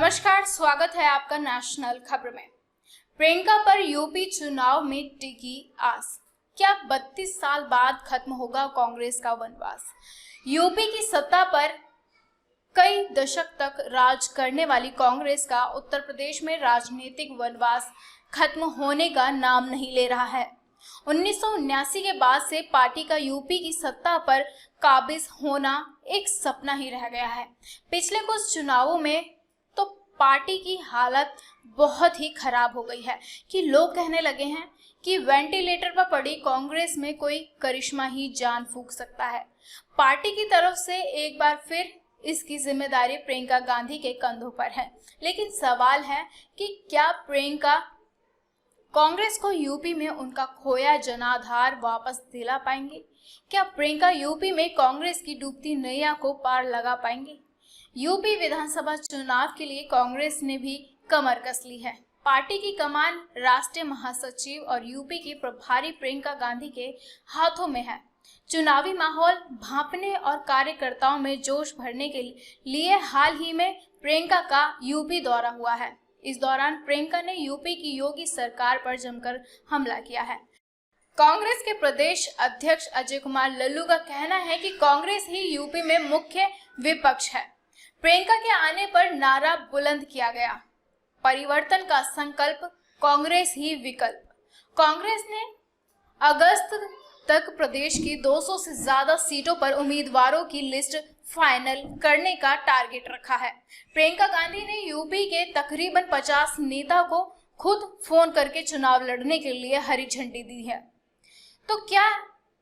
नमस्कार, स्वागत है आपका नेशनल खबर में। प्रियंका पर यूपी चुनाव में टिकी आस। क्या 32 साल बाद खत्म होगा कांग्रेस का वनवास? यूपी की सत्ता पर कई दशक तक राज करने वाली कांग्रेस का उत्तर प्रदेश में राजनीतिक वनवास खत्म होने का नाम नहीं ले रहा है। 1979 के बाद से पार्टी का यूपी की सत्ता पर काबिज होना एक सपना ही रह गया है। पिछले कुछ चुनावों में तो पार्टी की हालत बहुत ही खराब हो गई है कि लोग कहने लगे हैं कि वेंटिलेटर पर पड़ी कांग्रेस में कोई करिश्मा ही जान फूंक सकता है। पार्टी की तरफ से एक बार फिर इसकी जिम्मेदारी प्रियंका गांधी के कंधों पर है। लेकिन सवाल है कि क्या प्रियंका कांग्रेस को यूपी में उनका खोया जनाधार वापस दिला पाएंगे? क्या प्रियंका यूपी में कांग्रेस की डूबती नैया को पार लगा पाएंगे? यूपी विधानसभा चुनाव के लिए कांग्रेस ने भी कमर कस ली है। पार्टी की कमान राष्ट्रीय महासचिव और यूपी की प्रभारी प्रियंका गांधी के हाथों में है। चुनावी माहौल भांपने और कार्यकर्ताओं में जोश भरने के लिए हाल ही में प्रियंका का यूपी दौरा हुआ है। इस दौरान प्रियंका ने यूपी की योगी सरकार पर जमकर हमला किया है। कांग्रेस के प्रदेश अध्यक्ष अजय कुमार लल्लू का कहना है कि कांग्रेस ही यूपी में मुख्य विपक्ष है। प्रियंका के आने पर नारा बुलंद किया गया, परिवर्तन का संकल्प, कांग्रेस ही विकल्प। कांग्रेस ने अगस्त तक प्रदेश की 200 से ज्यादा सीटों पर उम्मीदवारों की लिस्ट फाइनल करने का टारगेट रखा है। प्रियंका गांधी ने यूपी के तकरीबन 50 नेता को खुद फोन करके चुनाव लड़ने के लिए हरी झंडी दी है। तो क्या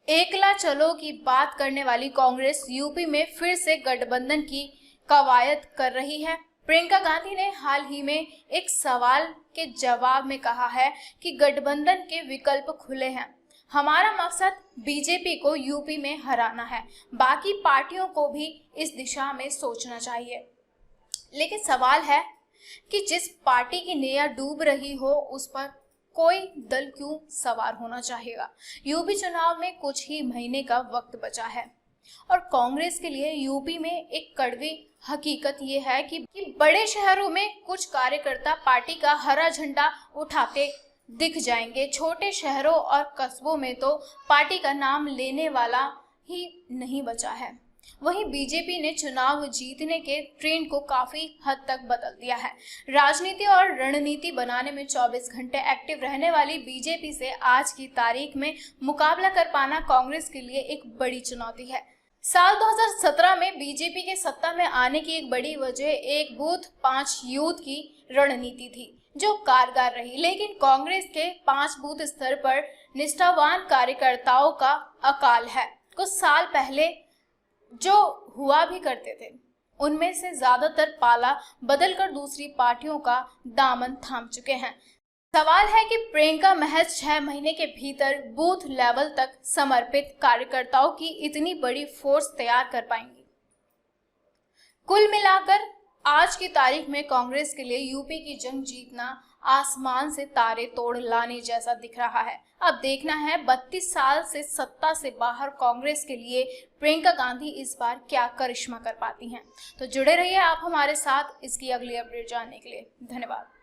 एकला चलो की बात करने वाली कांग्रेस यूपी में फिर से गठबंधन की कवायद कर रही है? प्रियंका गांधी ने हाल ही में एक सवाल के जवाब में कहा है कि गठबंधन के विकल्प खुले हैं। हमारा मकसद बीजेपी को यूपी में हराना है, बाकी पार्टियों को भी इस दिशा में सोचना चाहिए। लेकिन सवाल है कि जिस पार्टी की नैया डूब रही हो उस पर कोई दल क्यों सवार होना चाहेगा? यूपी चुनाव में कुछ ही महीने का वक्त बचा है और कांग्रेस के लिए यूपी में एक कड़वी हकीकत ये है कि बड़े शहरों में कुछ कार्यकर्ता पार्टी का हरा झंडा उठाते दिख जाएंगे। छोटे शहरों और कस्बों में तो पार्टी का नाम लेने वाला ही नहीं बचा है। वहीं बीजेपी ने चुनाव जीतने के ट्रेंड को काफी हद तक बदल दिया है। राजनीति और रणनीति बनाने में 24 घंटे एक्टिव रहने वाली बीजेपी से आज की तारीख में मुकाबला कर पाना कांग्रेस के लिए एक बड़ी चुनौती है। साल 2017 में बीजेपी के सत्ता में आने की एक बड़ी वजह एक बूथ 5 यूथ की रणनीति थी जो कारगर रही। लेकिन कांग्रेस के 5 बूथ स्तर पर निष्ठावान कार्यकर्ताओं का अकाल है। कुछ साल पहले जो हुआ भी करते थे उनमें से ज्यादातर पाला बदलकर दूसरी पार्टियों का दामन थाम चुके हैं। सवाल है कि प्रियंका महज 6 महीने के भीतर बूथ लेवल तक समर्पित कार्यकर्ताओं की इतनी बड़ी फोर्स तैयार कर पाएंगी। कुल मिलाकर आज की तारीख में कांग्रेस के लिए यूपी की जंग जीतना आसमान से तारे तोड़ लाने जैसा दिख रहा है। अब देखना है 32 साल से सत्ता से बाहर कांग्रेस के लिए प्रियंका गांधी इस बार क्या करिश्मा कर पाती हैं। तो जुड़े रहिए आप हमारे साथ इसकी अगली अपडेट जानने के लिए। धन्यवाद।